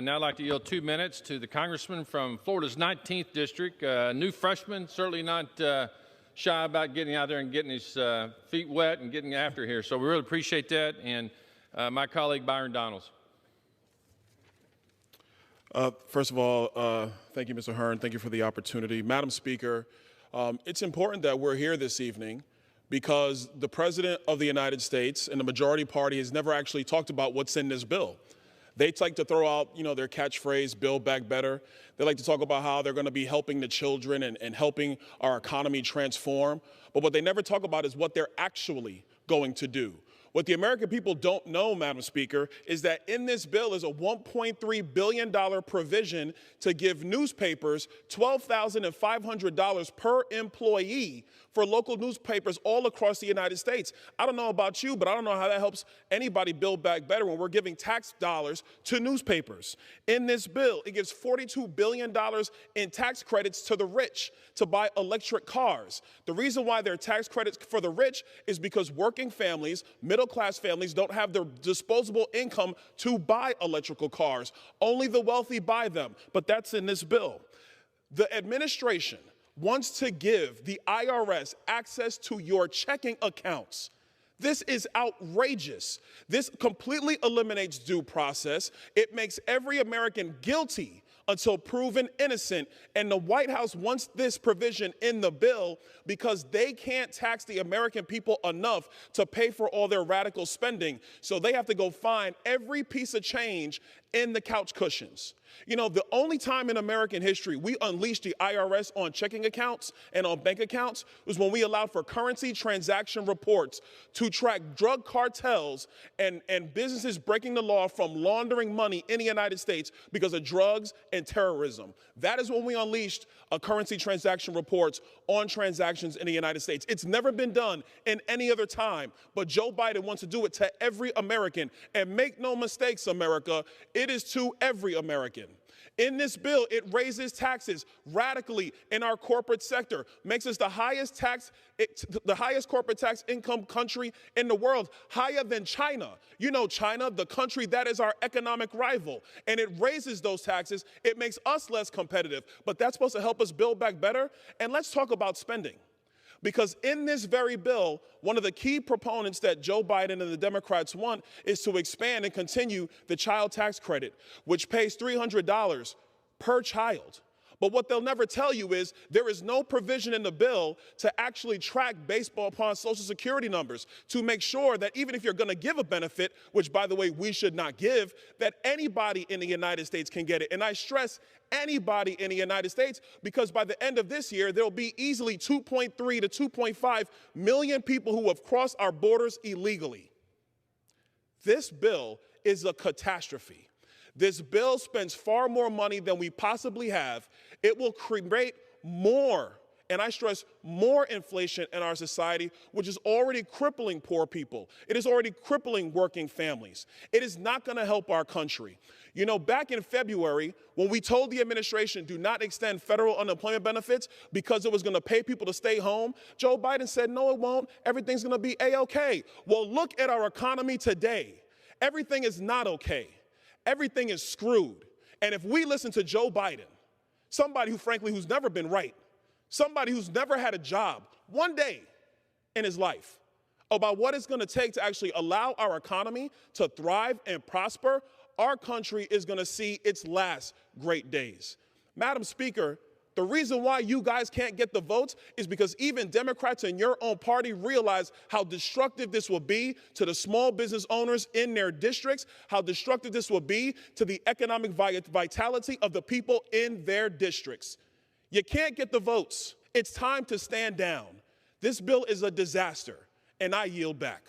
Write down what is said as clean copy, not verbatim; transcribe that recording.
I'd now like to yield 2 minutes to the congressman from Florida's 19th district, new freshman, certainly not shy about getting out there and getting his feet wet and getting after here. So we really appreciate that. And my colleague, Byron Donald. First of all, thank you, Mr. Hearn. Thank you for the opportunity. Madam Speaker, it's important that we're here this evening because the President of the United States and the majority party has never actually talked about what's in this bill. They like to throw out, their catchphrase, Build Back Better. They like to talk about how they're going to be helping the children and helping our economy transform. But what they never talk about is what they're actually going to do. What the American people don't know, Madam Speaker, is that in this bill is a $1.3 billion provision to give newspapers $12,500 per employee for local newspapers all across the United States. I don't know about you, but I don't know how that helps anybody build back better when we're giving tax dollars to newspapers. In this bill, it gives $42 billion in tax credits to the rich to buy electric cars. The reason why there are tax credits for the rich is because working families, middle-class families, don't have the disposable income to buy electrical cars. Only the wealthy buy them, but that's in this bill. The administration wants to give the IRS access to your checking accounts. This is outrageous. This completely eliminates due process. It makes every American guilty until proven innocent, and the White House wants this provision in the bill because they can't tax the American people enough to pay for all their radical spending, so they have to go find every piece of change in the couch cushions. The only time in American history we unleashed the IRS on checking accounts and on bank accounts was when we allowed for currency transaction reports to track drug cartels and businesses breaking the law from laundering money in the United States because of drugs and terrorism. That is when we unleashed currency transaction reports on transactions in the United States. It's never been done in any other time, but Joe Biden wants to do it to every American. And make no mistakes, America, it is to every American. In this bill, it raises taxes radically in our corporate sector, makes us the highest corporate tax income country in the world, higher than China. China, the country that is our economic rival, and it raises those taxes. It makes us less competitive, but that's supposed to help us build back better. And let's talk about spending. Because in this very bill, one of the key proponents that Joe Biden and the Democrats want is to expand and continue the child tax credit, which pays $300 per child. But what they'll never tell you is there is no provision in the bill to actually track based upon Social Security numbers to make sure that even if you're going to give a benefit, which, by the way, we should not give, that anybody in the United States can get it. And I stress anybody in the United States, because by the end of this year, there will be easily 2.3 to 2.5 million people who have crossed our borders illegally. This bill is a catastrophe. This bill spends far more money than we possibly have. It will create more, and I stress more, inflation in our society, which is already crippling poor people. It is already crippling working families. It is not going to help our country. Back in February, when we told the administration do not extend federal unemployment benefits because it was going to pay people to stay home, Joe Biden said, no, it won't. Everything's going to be A-OK. Well, look at our economy today. Everything is not okay. Everything is screwed. And if we listen to Joe Biden, somebody who's never been right, somebody who's never had a job one day in his life, about what it's going to take to actually allow our economy to thrive and prosper, our country is going to see its last great days. Madam Speaker, the reason why you guys can't get the votes is because even Democrats in your own party realize how destructive this will be to the small business owners in their districts, how destructive this will be to the economic vitality of the people in their districts. You can't get the votes. It's time to stand down. This bill is a disaster, and I yield back.